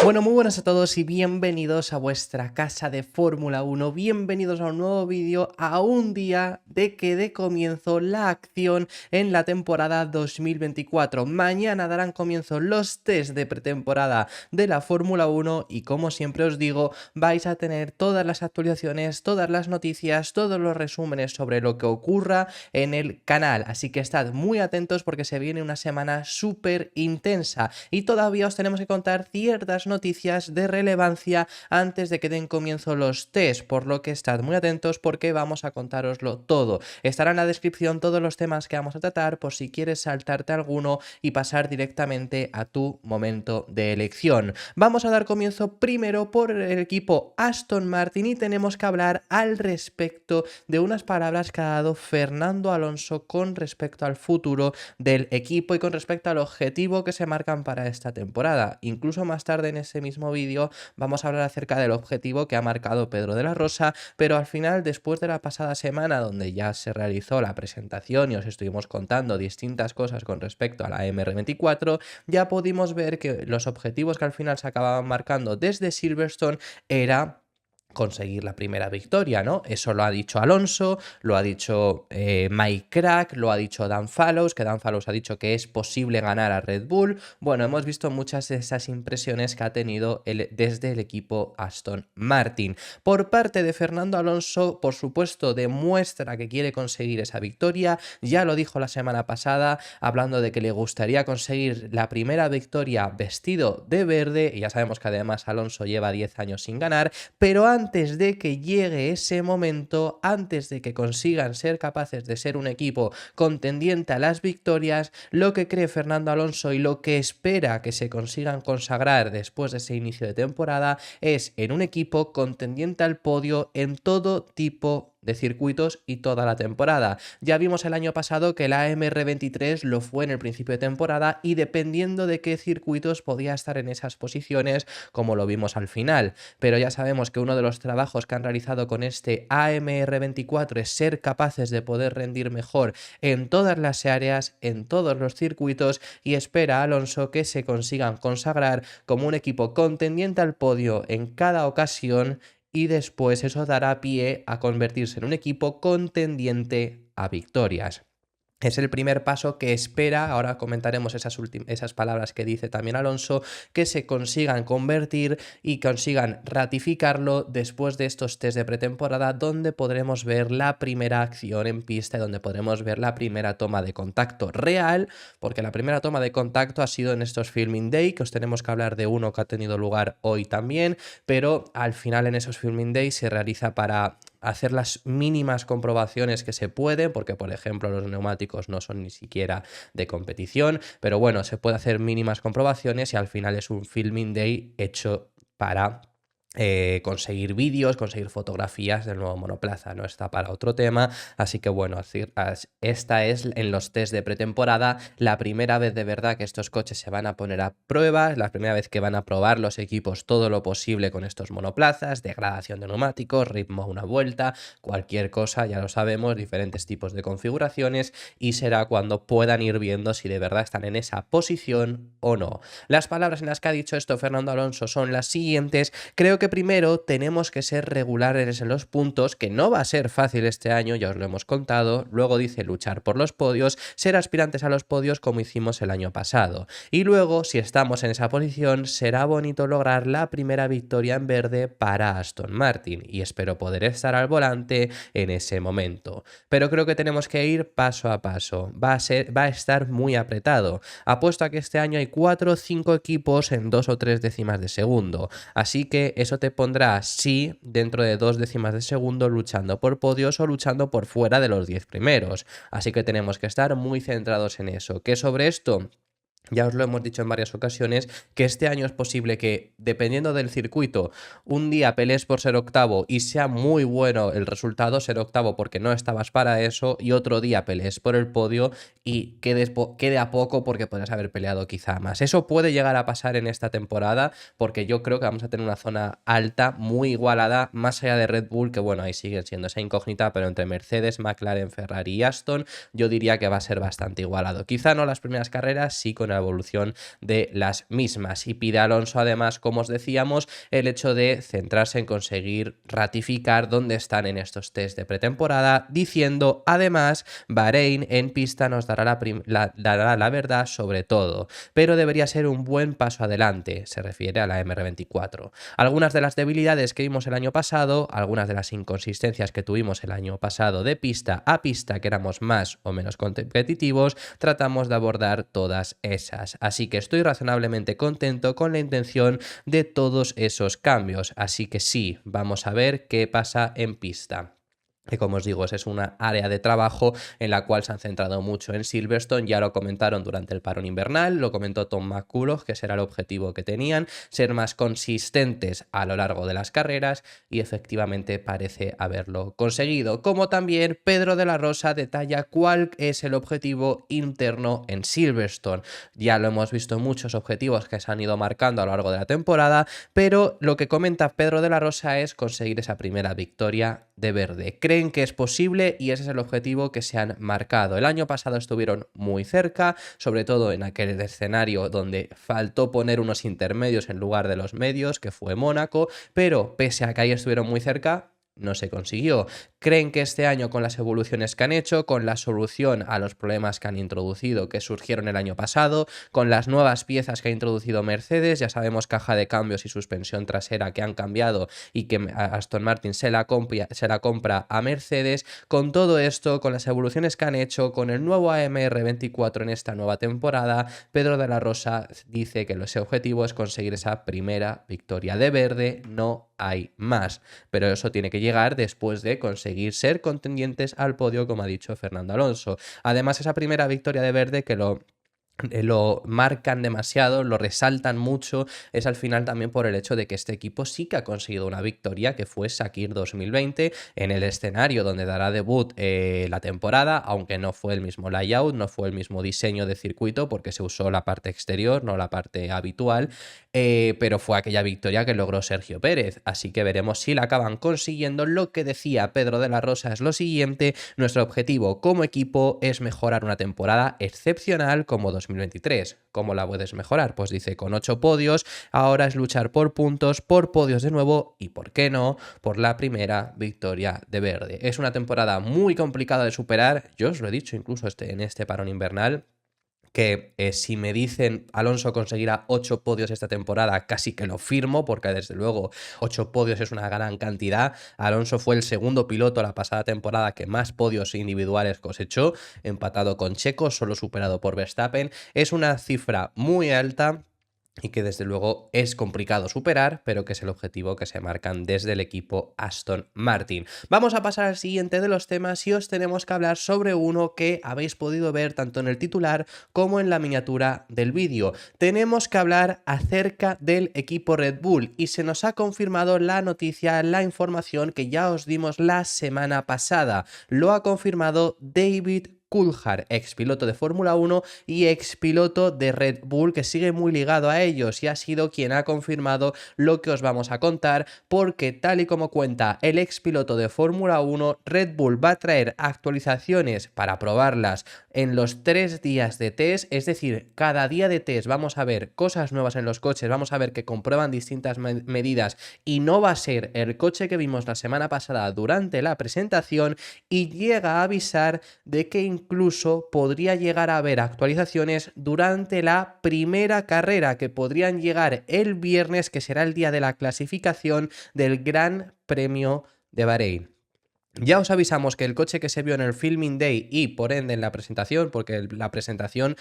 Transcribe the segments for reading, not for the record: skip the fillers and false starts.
Bueno, muy buenas a todos y bienvenidos a vuestra casa de Fórmula 1, bienvenidos a un nuevo vídeo, a un día de que dé comienzo la acción en la temporada 2024. Mañana darán comienzo los test de pretemporada de la Fórmula 1 y como siempre os digo, vais a tener todas las actualizaciones, todas las noticias, todos los resúmenes sobre lo que ocurra en el canal, así que estad muy atentos porque se viene una semana súper intensa y todavía os tenemos que contar ciertas noticias de relevancia antes de que den comienzo los test, por lo que estad muy atentos porque vamos a contároslo todo. Estará en la descripción todos los temas que vamos a tratar por si quieres saltarte alguno y pasar directamente a tu momento de elección. Vamos a dar comienzo primero por el equipo Aston Martin y tenemos que hablar al respecto de unas palabras que ha dado Fernando Alonso con respecto al futuro del equipo y con respecto al objetivo que se marcan para esta temporada. Incluso más tarde en ese mismo vídeo vamos a hablar acerca del objetivo que ha marcado Pedro de la Rosa, pero al final, después de la pasada semana donde ya se realizó la presentación y os estuvimos contando distintas cosas con respecto a la MR24, ya pudimos ver que los objetivos que al final se acababan marcando desde Silverstone era conseguir la primera victoria, ¿no? Eso lo ha dicho Alonso, lo ha dicho Mike Crack, lo ha dicho Dan Fallows, que Dan Fallows ha dicho que es posible ganar a Red Bull. Bueno, hemos visto muchas de esas impresiones que ha tenido desde el equipo Aston Martin. Por parte de Fernando Alonso, por supuesto, demuestra que quiere conseguir esa victoria. Ya lo dijo la semana pasada, hablando de que le gustaría conseguir la primera victoria vestido de verde, y ya sabemos que además Alonso lleva 10 años sin ganar, pero antes de que llegue ese momento, antes de que consigan ser capaces de ser un equipo contendiente a las victorias, lo que cree Fernando Alonso y lo que espera que se consigan consagrar después de ese inicio de temporada es en un equipo contendiente al podio en todo tipo de circuitos y toda la temporada. Ya vimos el año pasado que la MR23 lo fue en el principio de temporada y dependiendo de qué circuitos podía estar en esas posiciones, como lo vimos al final. Pero ya sabemos que uno de los trabajos que han realizado con este AMR24 es ser capaces de poder rendir mejor en todas las áreas, en todos los circuitos, y espera a Alonso que se consigan consagrar como un equipo contendiente al podio en cada ocasión y después eso dará pie a convertirse en un equipo contendiente a victorias. Es el primer paso que espera, ahora comentaremos esas palabras que dice también Alonso, que se consigan convertir y consigan ratificarlo después de estos test de pretemporada, donde podremos ver la primera acción en pista y donde podremos ver la primera toma de contacto real, porque la primera toma de contacto ha sido en estos Filming Day, que os tenemos que hablar de uno que ha tenido lugar hoy también, pero al final en esos Filming Day se realiza para hacer las mínimas comprobaciones que se pueden, porque por ejemplo los neumáticos no son ni siquiera de competición, pero bueno, se puede hacer mínimas comprobaciones y al final es un filming day hecho para conseguir vídeos, conseguir fotografías del nuevo monoplaza, no está para otro tema, así que bueno, esta es en los test de pretemporada la primera vez de verdad que estos coches se van a poner a prueba, la primera vez que van a probar los equipos todo lo posible con estos monoplazas, degradación de neumáticos, ritmo a una vuelta, cualquier cosa, ya lo sabemos, diferentes tipos de configuraciones, y será cuando puedan ir viendo si de verdad están en esa posición o no. Las palabras en las que ha dicho esto Fernando Alonso son las siguientes: creo que primero tenemos que ser regulares en los puntos, que no va a ser fácil este año, ya os lo hemos contado. Luego dice luchar por los podios, ser aspirantes a los podios como hicimos el año pasado. Y luego, si estamos en esa posición, será bonito lograr la primera victoria en verde para Aston Martin y espero poder estar al volante en ese momento. Pero creo que tenemos que ir paso a paso. Va a estar muy apretado. Apuesto a que este año hay 4 o 5 equipos en 2 o 3 décimas de segundo. Así que eso te pondrá, sí, dentro de 2 décimas de segundo luchando por podios o luchando por fuera de los 10 primeros. Así que tenemos que estar muy centrados en eso. ¿Qué sobre esto? Ya os lo hemos dicho en varias ocasiones, que este año es posible que, dependiendo del circuito, un día pelees por ser octavo y sea muy bueno el resultado, ser octavo porque no estabas para eso, y otro día pelees por el podio y quede a poco porque podrías haber peleado quizá más. Eso puede llegar a pasar en esta temporada porque yo creo que vamos a tener una zona alta, muy igualada, más allá de Red Bull, que bueno, ahí sigue siendo esa incógnita, pero entre Mercedes, McLaren, Ferrari y Aston, yo diría que va a ser bastante igualado. Quizá no las primeras carreras, sí con la evolución de las mismas. Y pide a Alonso, además, como os decíamos, el hecho de centrarse en conseguir ratificar dónde están en estos test de pretemporada, diciendo además: Bahrein en pista nos dará la verdad sobre todo, pero debería ser un buen paso adelante, se refiere a la MR24. Algunas de las debilidades que vimos el año pasado, algunas de las inconsistencias que tuvimos el año pasado de pista a pista, que éramos más o menos competitivos, tratamos de abordar todas esas. Así que estoy razonablemente contento con la intención de todos esos cambios. Así que sí, vamos a ver qué pasa en pista. Que, como os digo, es una área de trabajo en la cual se han centrado mucho en Silverstone. Ya lo comentaron durante el parón invernal, lo comentó Tom McCulloch, que ese era el objetivo que tenían, ser más consistentes a lo largo de las carreras, y efectivamente parece haberlo conseguido. Como también Pedro de la Rosa detalla cuál es el objetivo interno en Silverstone. Ya lo hemos visto, muchos objetivos que se han ido marcando a lo largo de la temporada, pero lo que comenta Pedro de la Rosa es conseguir esa primera victoria de verde. Creen que es posible y ese es el objetivo que se han marcado. El año pasado estuvieron muy cerca, sobre todo en aquel escenario donde faltó poner unos intermedios en lugar de los medios, que fue Mónaco, pero pese a que ahí estuvieron muy cerca, no se consiguió. Creen que este año, con las evoluciones que han hecho, con la solución a los problemas que han introducido, que surgieron el año pasado, con las nuevas piezas que ha introducido Mercedes, ya sabemos, caja de cambios y suspensión trasera que han cambiado y que Aston Martin se la compra a Mercedes, con todo esto, con las evoluciones que han hecho, con el nuevo AMR24 en esta nueva temporada, Pedro de la Rosa dice que ese objetivo es conseguir esa primera victoria de verde, no hay más, pero eso tiene que llegar después de conseguir ser contendientes al podio, como ha dicho Fernando Alonso. Además, esa primera victoria de verde, que lo marcan demasiado, lo resaltan mucho, es al final también por el hecho de que este equipo sí que ha conseguido una victoria, que fue Sakir 2020, en el escenario donde dará debut la temporada, aunque no fue el mismo layout, no fue el mismo diseño de circuito, porque se usó la parte exterior, no la parte habitual, pero fue aquella victoria que logró Sergio Pérez, así que veremos si la acaban consiguiendo. Lo que decía Pedro de la Rosa es lo siguiente: nuestro objetivo como equipo es mejorar una temporada excepcional como 2023. ¿Cómo la puedes mejorar? Pues dice, con 8 podios, ahora es luchar por puntos, por podios de nuevo y, ¿por qué no?, por la primera victoria de verde. Es una temporada muy complicada de superar, yo os lo he dicho incluso en este parón invernal, que si me dicen Alonso conseguirá 8 podios esta temporada, casi que lo firmo, porque desde luego 8 podios es una gran cantidad. Alonso fue el segundo piloto la pasada temporada que más podios individuales cosechó, empatado con Checo, solo superado por Verstappen. Es una cifra muy alta y que desde luego es complicado superar, pero que es el objetivo que se marcan desde el equipo Aston Martin. Vamos a pasar al siguiente de los temas y os tenemos que hablar sobre uno que habéis podido ver tanto en el titular como en la miniatura del vídeo. Tenemos que hablar acerca del equipo Red Bull y se nos ha confirmado la noticia, la información que ya os dimos la semana pasada. Lo ha confirmado David Coulthard, expiloto de Fórmula 1 y expiloto de Red Bull, que sigue muy ligado a ellos, y ha sido quien ha confirmado lo que os vamos a contar, porque tal y como cuenta el expiloto de Fórmula 1, Red Bull va a traer actualizaciones para probarlas en los 3 días de test, es decir, cada día de test vamos a ver cosas nuevas en los coches, vamos a ver que comprueban distintas medidas y no va a ser el coche que vimos la semana pasada durante la presentación, y llega a avisar de que incluso podría llegar a haber actualizaciones durante la primera carrera, que podrían llegar el viernes, que será el día de la clasificación del Gran Premio de Bahrein. Ya os avisamos que el coche que se vio en el Filming Day y por ende en la presentación, porque la presentación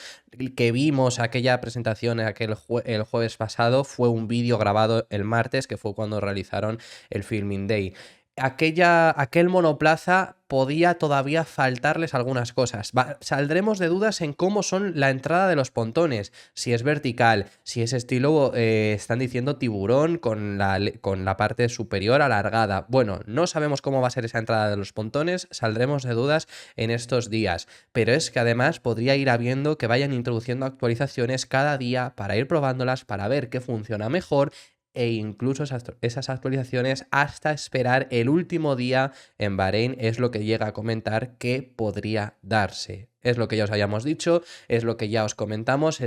que vimos, aquella presentación el jueves pasado, fue un vídeo grabado el martes, que fue cuando realizaron el Filming Day. Aquel monoplaza podía todavía faltarles algunas cosas. Saldremos de dudas en cómo son la entrada de los pontones, si es vertical, si es estilo, están diciendo tiburón con la parte superior alargada. Bueno, no sabemos cómo va a ser esa entrada de los pontones, saldremos de dudas en estos días, pero es que además podría ir habiendo que vayan introduciendo actualizaciones cada día para ir probándolas, para ver qué funciona mejor e incluso esas actualizaciones hasta esperar el último día en Bahrein es lo que llega a comentar que podría darse. Es lo que ya os habíamos dicho, es lo que ya os comentamos,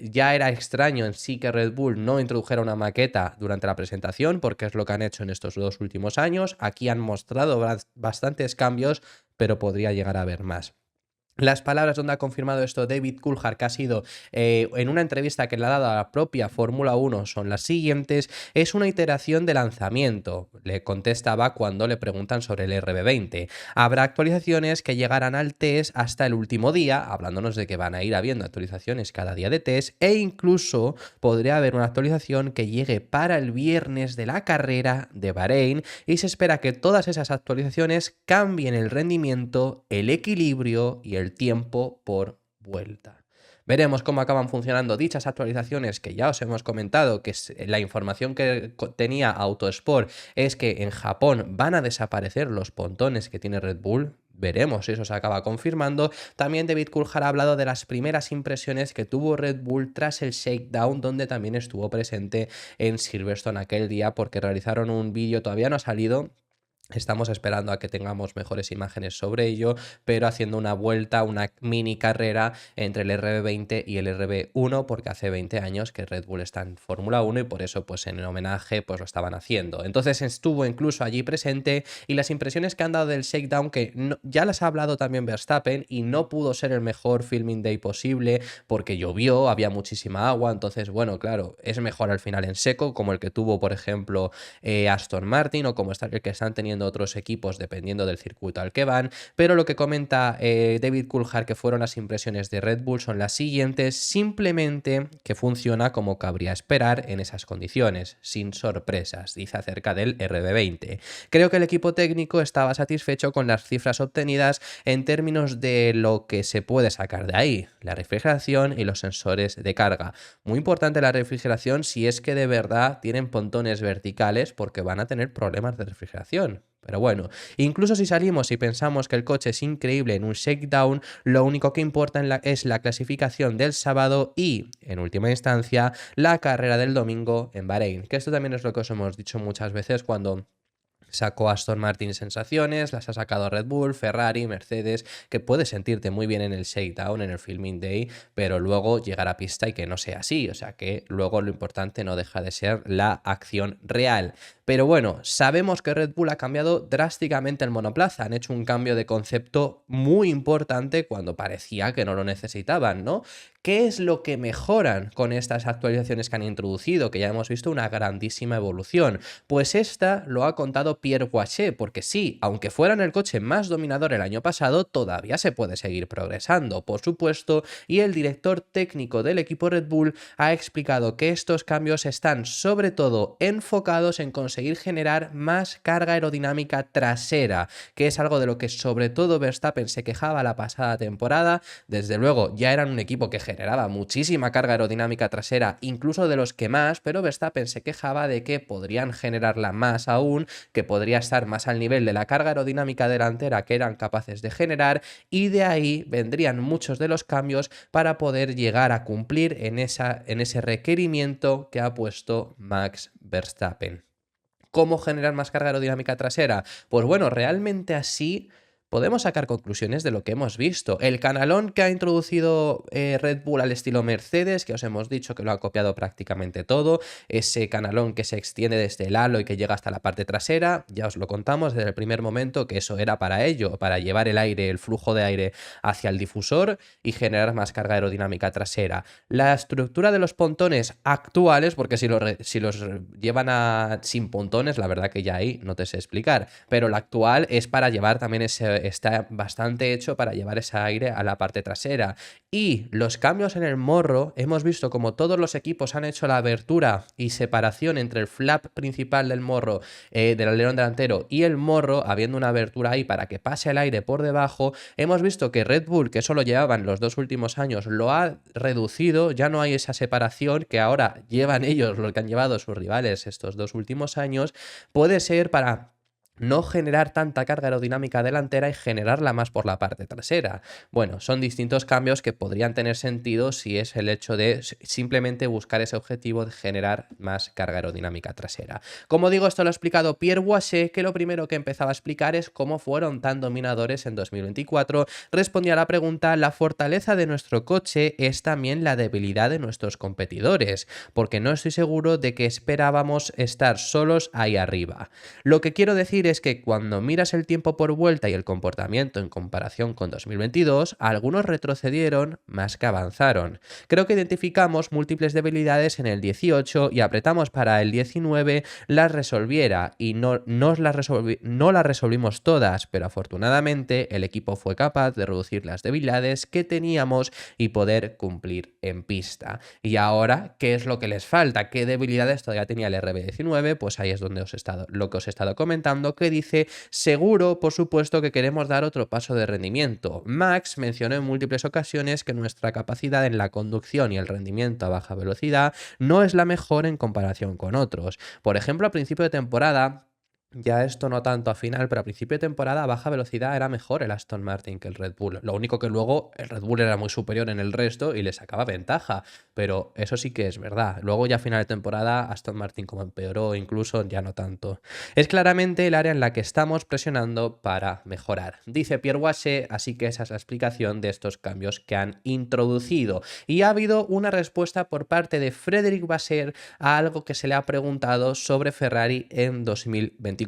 ya era extraño en sí que Red Bull no introdujera una maqueta durante la presentación, porque es lo que han hecho en estos 2 últimos años. Aquí han mostrado bastantes cambios, pero podría llegar a haber más. Las palabras donde ha confirmado esto David Coulthard, que ha sido en una entrevista que le ha dado a la propia Fórmula 1, son las siguientes: es una iteración de lanzamiento. Le contestaba cuando le preguntan sobre el RB20. Habrá actualizaciones que llegarán al test hasta el último día, hablándonos de que van a ir habiendo actualizaciones cada día de test, e incluso podría haber una actualización que llegue para el viernes de la carrera de Bahrein, y se espera que todas esas actualizaciones cambien el rendimiento, el equilibrio y el tiempo por vuelta. Veremos cómo acaban funcionando dichas actualizaciones, que ya os hemos comentado que la información que tenía Autosport es que en Japón van a desaparecer los pontones que tiene Red Bull. Veremos si eso se acaba confirmando. También David Coulthard ha hablado de las primeras impresiones que tuvo Red Bull tras el shakedown, donde también estuvo presente en Silverstone aquel día, porque realizaron un vídeo, todavía no ha salido. Estamos esperando a que tengamos mejores imágenes sobre ello, pero haciendo una vuelta, una mini carrera entre el RB20 y el RB1, porque hace 20 años que Red Bull está en Fórmula 1 y por eso pues en el homenaje pues lo estaban haciendo. Entonces estuvo incluso allí presente, y las impresiones que han dado del shakedown, que ya las ha hablado también Verstappen, y no pudo ser el mejor filming day posible porque llovió, había muchísima agua. Entonces, bueno, claro, es mejor al final en seco, como el que tuvo por ejemplo Aston Martin, o como el que están teniendo otros equipos dependiendo del circuito al que van. Pero lo que comenta David Coulthard que fueron las impresiones de Red Bull son las siguientes: simplemente que funciona como cabría esperar en esas condiciones, sin sorpresas. Dice acerca del RB20: creo que el equipo técnico estaba satisfecho con las cifras obtenidas en términos de lo que se puede sacar de ahí, la refrigeración y los sensores de carga. Muy importante la refrigeración si es que de verdad tienen pontones verticales, porque van a tener problemas de refrigeración. Pero bueno, incluso si salimos y pensamos que el coche es increíble en un shakedown, lo único que importa es la clasificación del sábado y, en última instancia, la carrera del domingo en Bahrein. Que esto también es lo que os hemos dicho muchas veces cuando sacó Aston Martin sensaciones, las ha sacado Red Bull, Ferrari, Mercedes, que puedes sentirte muy bien en el shakedown, en el filming day, pero luego llegar a pista y que no sea así. O sea que luego lo importante no deja de ser la acción real. Pero bueno, sabemos que Red Bull ha cambiado drásticamente el monoplaza. Han hecho un cambio de concepto muy importante cuando parecía que no lo necesitaban, ¿no? ¿Qué es lo que mejoran con estas actualizaciones que han introducido? Que ya hemos visto una grandísima evolución. Pues esta lo ha contado Pierre Waché, porque sí, aunque fueran el coche más dominador el año pasado, todavía se puede seguir progresando, por supuesto, y el director técnico del equipo Red Bull ha explicado que estos cambios están sobre todo enfocados en conseguir generar más carga aerodinámica trasera, que es algo de lo que sobre todo Verstappen se quejaba la pasada temporada. Desde luego ya eran un equipo que generaba muchísima carga aerodinámica trasera, incluso de los que más, pero Verstappen se quejaba de que podrían generarla más aún, que podría estar más al nivel de la carga aerodinámica delantera que eran capaces de generar, y de ahí vendrían muchos de los cambios para poder llegar a cumplir en ese requerimiento que ha puesto Max Verstappen. ¿Cómo generar más carga aerodinámica trasera? Pues bueno, realmente así podemos sacar conclusiones de lo que hemos visto. El canalón que ha introducido Red Bull al estilo Mercedes, que os hemos dicho que lo ha copiado prácticamente todo, ese canalón que se extiende desde el halo y que llega hasta la parte trasera, ya os lo contamos desde el primer momento que eso era para ello, para llevar el aire, el flujo de aire hacia el difusor y generar más carga aerodinámica trasera. La estructura de los pontones actuales, porque si los llevan sin pontones, la verdad que ya ahí no te sé explicar, pero la actual es para llevar también está bastante hecho para llevar ese aire a la parte trasera. Y los cambios en el morro, hemos visto como todos los equipos han hecho la abertura y separación entre el flap principal del morro, del alerón delantero, y el morro, habiendo una abertura ahí para que pase el aire por debajo. Hemos visto que Red Bull, que eso lo llevaban los 2 últimos años, lo ha reducido, ya no hay esa separación que ahora llevan ellos, lo que han llevado sus rivales estos 2 últimos años. Puede ser para no generar tanta carga aerodinámica delantera y generarla más por la parte trasera. Bueno, son distintos cambios que podrían tener sentido si es el hecho de simplemente buscar ese objetivo de generar más carga aerodinámica trasera. Como digo, esto lo ha explicado Pierre Boisset, que lo primero que empezaba a explicar es cómo fueron tan dominadores en 2024. Respondía a la pregunta: la fortaleza de nuestro coche es también la debilidad de nuestros competidores, porque no estoy seguro de que esperábamos estar solos ahí arriba. Lo que quiero decir es que cuando miras el tiempo por vuelta y el comportamiento en comparación con 2022, algunos retrocedieron más que avanzaron. Creo que identificamos múltiples debilidades en el 18 y apretamos para el 19 las resolviera, y no las resolvimos todas, pero afortunadamente el equipo fue capaz de reducir las debilidades que teníamos y poder cumplir en pista. Y ahora, ¿qué es lo que les falta? ¿Qué debilidades todavía tenía el RB19? Pues ahí es donde lo que os he estado comentando, que dice: seguro, por supuesto, que queremos dar otro paso de rendimiento. Max mencionó en múltiples ocasiones que nuestra capacidad en la conducción y el rendimiento a baja velocidad no es la mejor en comparación con otros. Por ejemplo, a principio de temporada, ya esto no tanto a final, pero a principio de temporada a baja velocidad era mejor el Aston Martin que el Red Bull. Lo único que luego el Red Bull era muy superior en el resto y le sacaba ventaja, pero eso sí que es verdad. Luego ya a final de temporada Aston Martin como empeoró, incluso ya no tanto. Es claramente el área en la que estamos presionando para mejorar, dice Pierre Boisset, así que esa es la explicación de estos cambios que han introducido. Y ha habido una respuesta por parte de Frédéric Vasseur a algo que se le ha preguntado sobre Ferrari en 2024.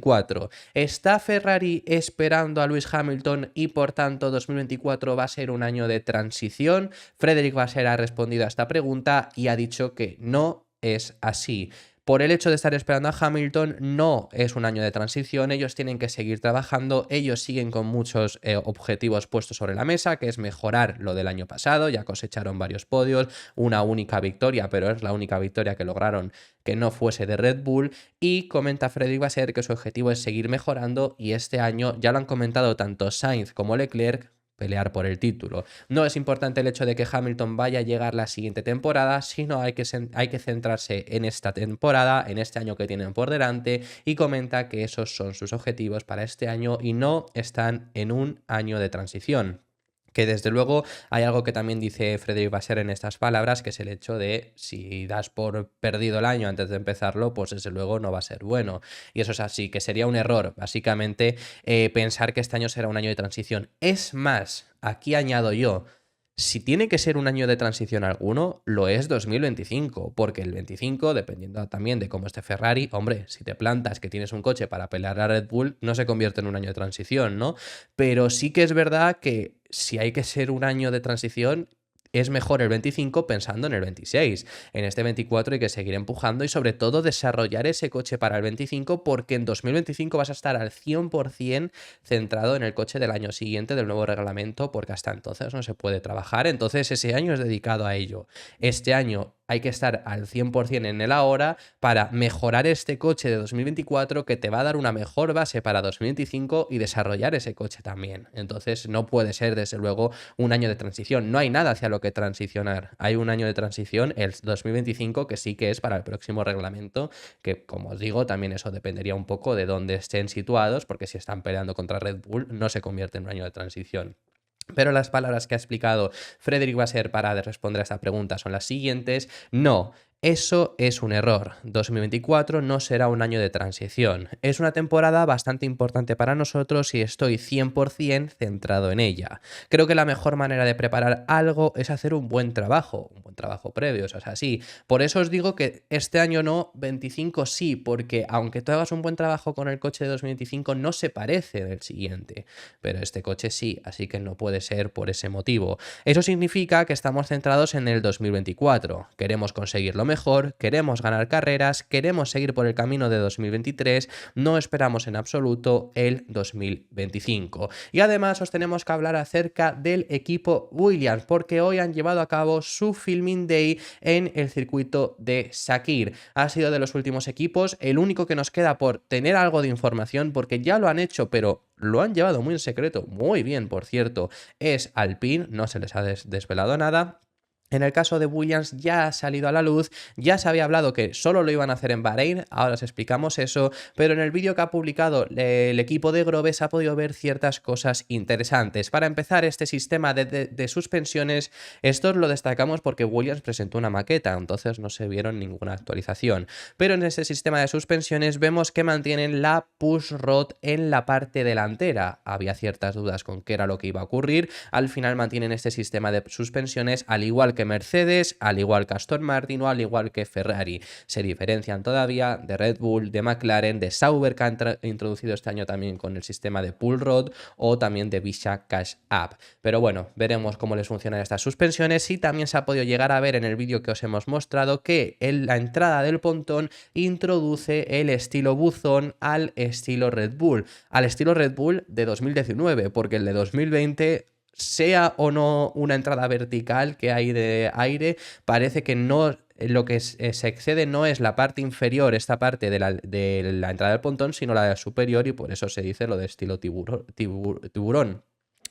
¿Está Ferrari esperando a Lewis Hamilton y por tanto 2024 va a ser un año de transición? Frédéric Vasseur ha respondido a esta pregunta y ha dicho que no es así. Por el hecho de estar esperando a Hamilton, no es un año de transición, ellos tienen que seguir trabajando, ellos siguen con muchos objetivos puestos sobre la mesa, que es mejorar lo del año pasado. Ya cosecharon varios podios, una única victoria, pero es la única victoria que lograron que no fuese de Red Bull, y comenta Frederick Vasseur que su objetivo es seguir mejorando, y este año ya lo han comentado tanto Sainz como Leclerc, pelear por el título. No es importante el hecho de que Hamilton vaya a llegar la siguiente temporada, sino hay que centrarse en esta temporada, en este año que tienen por delante, y comenta que esos son sus objetivos para este año y no están en un año de transición. Que desde luego hay algo que también dice Frédéric Vasseur en estas palabras, que es el hecho de si das por perdido el año antes de empezarlo, pues desde luego no va a ser bueno. Y eso es así, que sería un error, básicamente, pensar que este año será un año de transición. Es más, aquí añado yo, si tiene que ser un año de transición alguno, lo es 2025, porque el 25, dependiendo también de cómo esté Ferrari, hombre, si te plantas que tienes un coche para pelear a Red Bull, no se convierte en un año de transición, ¿no? Pero sí que es verdad que si hay que ser un año de transición, es mejor el 25 pensando en el 26. En este 24 hay que seguir empujando y sobre todo desarrollar ese coche para el 25, porque en 2025 vas a estar al 100% centrado en el coche del año siguiente del nuevo reglamento, porque hasta entonces no se puede trabajar. Entonces ese año es dedicado a ello. Este año hay que estar al 100% en el ahora para mejorar este coche de 2024, que te va a dar una mejor base para 2025 y desarrollar ese coche también. Entonces no puede ser desde luego un año de transición. No hay nada hacia lo que transicionar. Hay un año de transición, el 2025, que sí que es para el próximo reglamento, que como os digo, también eso dependería un poco de dónde estén situados, porque si están peleando contra Red Bull no se convierte en un año de transición. Pero las palabras que ha explicado Frédéric Vasseur para responder a esta pregunta son las siguientes: no, eso es un error. 2024 no será un año de transición. Es una temporada bastante importante para nosotros y estoy 100% centrado en ella. Creo que la mejor manera de preparar algo es hacer un buen trabajo previo, eso es así. Por eso os digo que este año no, 25 sí, porque aunque tú hagas un buen trabajo con el coche de 2025, no se parece del siguiente. Pero este coche sí, así que no puede ser por ese motivo. Eso significa que estamos centrados en el 2024. Queremos conseguir lo mejor, queremos ganar carreras, queremos seguir por el camino de 2023, no esperamos en absoluto el 2025. Y además os tenemos que hablar acerca del equipo Williams, porque hoy han llevado a cabo su Filming Day en el circuito de Sakir. Ha sido de los últimos equipos, el único que nos queda por tener algo de información, porque ya lo han hecho, pero lo han llevado muy en secreto, muy bien, por cierto, es Alpine, no se les ha desvelado nada. En el caso de Williams ya ha salido a la luz, ya se había hablado que solo lo iban a hacer en Bahrein, ahora os explicamos eso, pero en el vídeo que ha publicado el equipo de Grove se ha podido ver ciertas cosas interesantes. Para empezar, este sistema de suspensiones, esto lo destacamos porque Williams presentó una maqueta, entonces no se vieron ninguna actualización. Pero en este sistema de suspensiones vemos que mantienen la push rod en la parte delantera. Había ciertas dudas con qué era lo que iba a ocurrir, al final mantienen este sistema de suspensiones al igual que Mercedes, al igual que Aston Martin o al igual que Ferrari. Se diferencian todavía de Red Bull, de McLaren, de Sauber, que han introducido este año también con el sistema de pull rod, o también de Visha Cash App. Pero bueno, veremos cómo les funcionan estas suspensiones, y también se ha podido llegar a ver en el vídeo que os hemos mostrado que en la entrada del pontón introduce el estilo buzón al estilo Red Bull de 2019, porque el de 2020, sea o no una entrada vertical que hay de aire, parece que no, lo que se excede no es la parte inferior, esta parte de la entrada del pontón, sino la superior, y por eso se dice lo de estilo tiburón.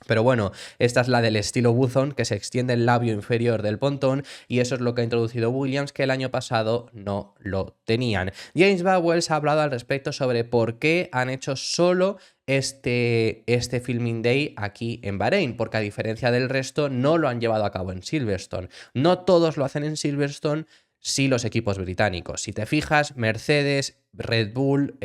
Pero bueno, esta es la del estilo buzón, que se extiende el labio inferior del pontón, y eso es lo que ha introducido Williams, que el año pasado no lo tenían. James Vowles ha hablado al respecto sobre por qué han hecho solo este Filming Day aquí en Bahrein, porque a diferencia del resto no lo han llevado a cabo en Silverstone. No todos lo hacen en Silverstone, sí los equipos británicos. Si te fijas, Mercedes, Red Bull,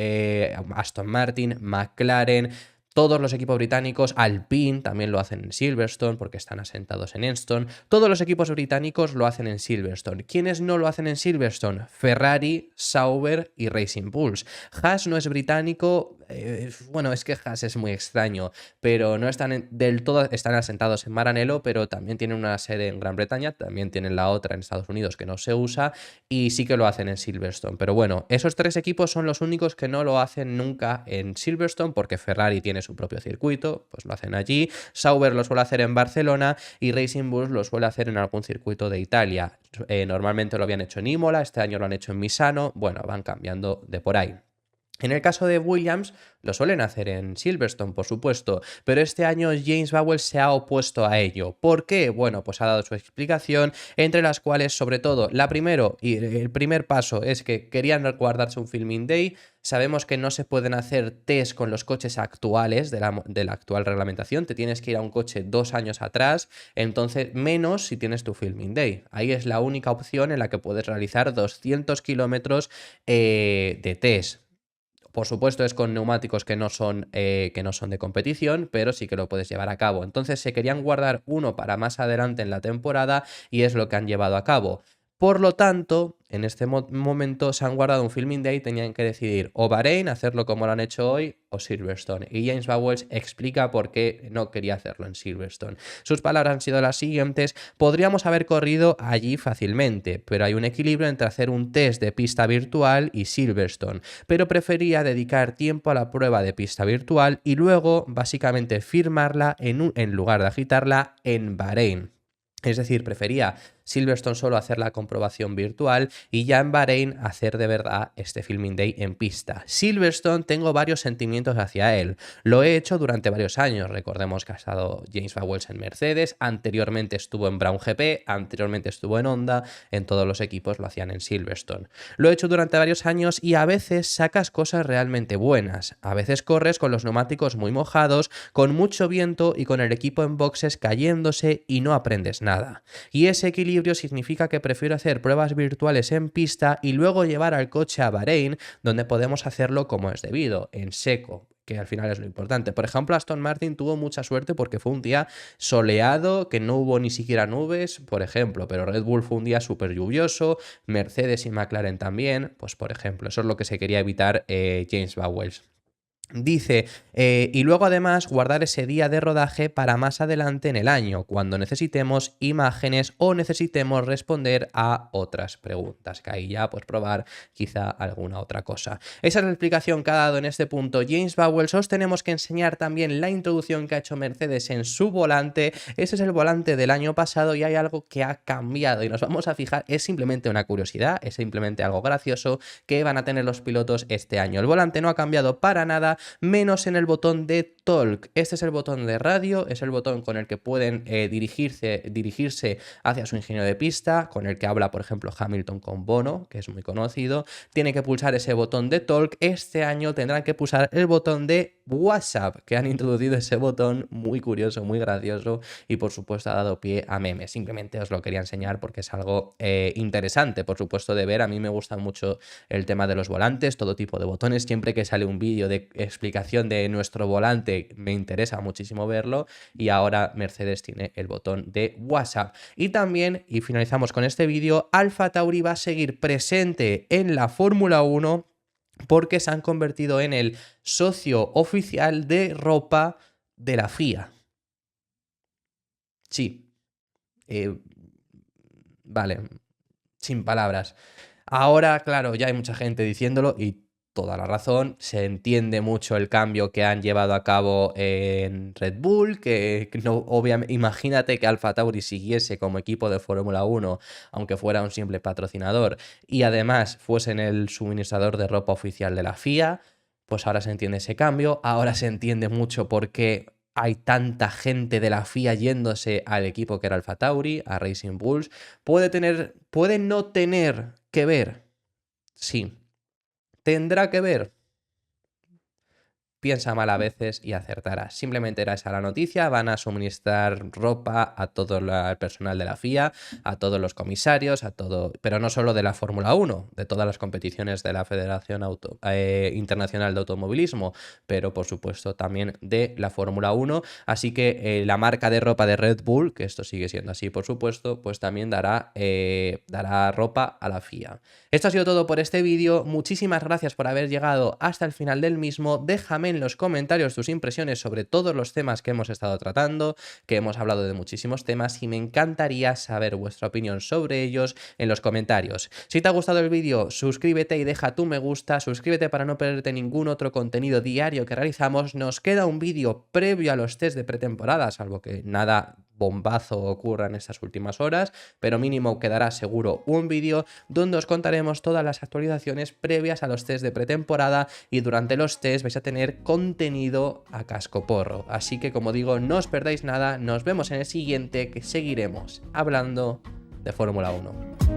Aston Martin, McLaren, todos los equipos británicos, Alpine también lo hacen en Silverstone porque están asentados en Enstone. Todos los equipos británicos lo hacen en Silverstone. ¿Quiénes no lo hacen en Silverstone? Ferrari, Sauber y Racing Bulls. Haas no es británico. Bueno, es que Haas es muy extraño, pero no están del todo, están asentados en Maranello, pero también tienen una sede en Gran Bretaña, también tienen la otra en Estados Unidos que no se usa, y sí que lo hacen en Silverstone. Pero bueno, esos tres equipos son los únicos que no lo hacen nunca en Silverstone, porque Ferrari tiene su propio circuito, pues lo hacen allí. Sauber lo suele hacer en Barcelona y Racing Bulls lo suele hacer en algún circuito de Italia. Normalmente lo habían hecho en Imola, este año lo han hecho en Misano, bueno, van cambiando de por ahí. En el caso de Williams, lo suelen hacer en Silverstone, por supuesto, pero este año James Vowles se ha opuesto a ello. ¿Por qué? Bueno, pues ha dado su explicación, entre las cuales, sobre todo, el primer paso es que querían guardarse un filming day. Sabemos que no se pueden hacer test con los coches actuales de la actual reglamentación, te tienes que ir a un coche 2 años atrás, entonces menos si tienes tu filming day. Ahí es la única opción en la que puedes realizar 200 kilómetros de test. Por supuesto, es con neumáticos que no son de competición, pero sí que lo puedes llevar a cabo. Entonces se querían guardar uno para más adelante en la temporada, y es lo que han llevado a cabo. Por lo tanto, en este momento se han guardado un filming day y tenían que decidir o Bahrein, hacerlo como lo han hecho hoy, o Silverstone. Y James Vowles explica por qué no quería hacerlo en Silverstone. Sus palabras han sido las siguientes: podríamos haber corrido allí fácilmente, pero hay un equilibrio entre hacer un test de pista virtual y Silverstone, pero prefería dedicar tiempo a la prueba de pista virtual y luego básicamente firmarla en lugar de agitarla en Bahrein. Es decir, prefería Silverstone solo hacer la comprobación virtual y ya en Bahrein hacer de verdad este filming day en pista. Silverstone tengo varios sentimientos hacia él. Lo he hecho durante varios años. Recordemos que ha estado James Vowles en Mercedes, anteriormente estuvo en Brown GP, anteriormente estuvo en Honda, en todos los equipos lo hacían en Silverstone. Lo he hecho durante varios años y a veces sacas cosas realmente buenas. A veces corres con los neumáticos muy mojados, con mucho viento y con el equipo en boxes cayéndose y no aprendes nada. Y ese equilibrio significa que prefiero hacer pruebas virtuales en pista y luego llevar al coche a Bahrein, donde podemos hacerlo como es debido, en seco, que al final es lo importante. Por ejemplo, Aston Martin tuvo mucha suerte porque fue un día soleado, que no hubo ni siquiera nubes, por ejemplo, pero Red Bull fue un día súper lluvioso, Mercedes y McLaren también, pues por ejemplo, eso es lo que se quería evitar James Vowles. Dice, y luego además guardar ese día de rodaje para más adelante en el año, cuando necesitemos imágenes o necesitemos responder a otras preguntas, que ahí ya pues probar quizá alguna otra cosa. Esa es la explicación que ha dado en este punto James Vowles. Os tenemos que enseñar también la introducción que ha hecho Mercedes en su volante. Ese es el volante del año pasado y hay algo que ha cambiado y nos vamos a fijar. Es simplemente una curiosidad, es simplemente algo gracioso que van a tener los pilotos este año. El volante no ha cambiado para nada, menos en el botón de Talk. Este es el botón de radio, es el botón con el que pueden dirigirse hacia su ingeniero de pista, con el que habla, por ejemplo, Hamilton con Bono, que es muy conocido. Tiene que pulsar ese botón de Talk. Este año tendrán que pulsar el botón de WhatsApp, que han introducido ese botón muy curioso, muy gracioso y por supuesto ha dado pie a memes. Simplemente os lo quería enseñar porque es algo interesante, por supuesto, de ver. A mí me gusta mucho el tema de los volantes, todo tipo de botones. Siempre que sale un vídeo de explicación de nuestro volante me interesa muchísimo verlo, y ahora Mercedes tiene el botón de WhatsApp. Y también, y finalizamos con este vídeo, AlphaTauri va a seguir presente en la Fórmula 1 porque se han convertido en el socio oficial de ropa de la FIA. Sí. Vale, sin palabras. Ahora, claro, ya hay mucha gente diciéndolo y toda la razón. Se entiende mucho el cambio que han llevado a cabo en Red Bull, que no, obviamente, imagínate que AlphaTauri siguiese como equipo de Fórmula 1, aunque fuera un simple patrocinador, y además fuesen el suministrador de ropa oficial de la FIA, pues ahora se entiende ese cambio. Ahora se entiende mucho por qué hay tanta gente de la FIA yéndose al equipo que era AlphaTauri, a Racing Bulls. Puede no tener que ver. Sí. ¿Tendrá que ver? Piensa mal a veces y acertarás. Simplemente era esa la noticia. Van a suministrar ropa a todo el personal de la FIA, a todos los comisarios, a todo, pero no solo de la Fórmula 1, de todas las competiciones de la Federación Internacional de Automovilismo, pero por supuesto también de la Fórmula 1. Así que la marca de ropa de Red Bull, que esto sigue siendo así por supuesto, pues también dará ropa a la FIA. Esto ha sido todo por este vídeo. Muchísimas gracias por haber llegado hasta el final del mismo. Déjame en los comentarios tus impresiones sobre todos los temas que hemos estado tratando, que hemos hablado de muchísimos temas y me encantaría saber vuestra opinión sobre ellos en los comentarios. Si te ha gustado el vídeo, suscríbete y deja tu me gusta, suscríbete para no perderte ningún otro contenido diario que realizamos. Nos queda un vídeo previo a los test de pretemporada, salvo que nada bombazo ocurra en estas últimas horas, pero mínimo quedará seguro un vídeo donde os contaremos todas las actualizaciones previas a los test de pretemporada, y durante los test vais a tener contenido a cascoporro. Así que, como digo, no os perdáis nada, nos vemos en el siguiente, que seguiremos hablando de Fórmula 1.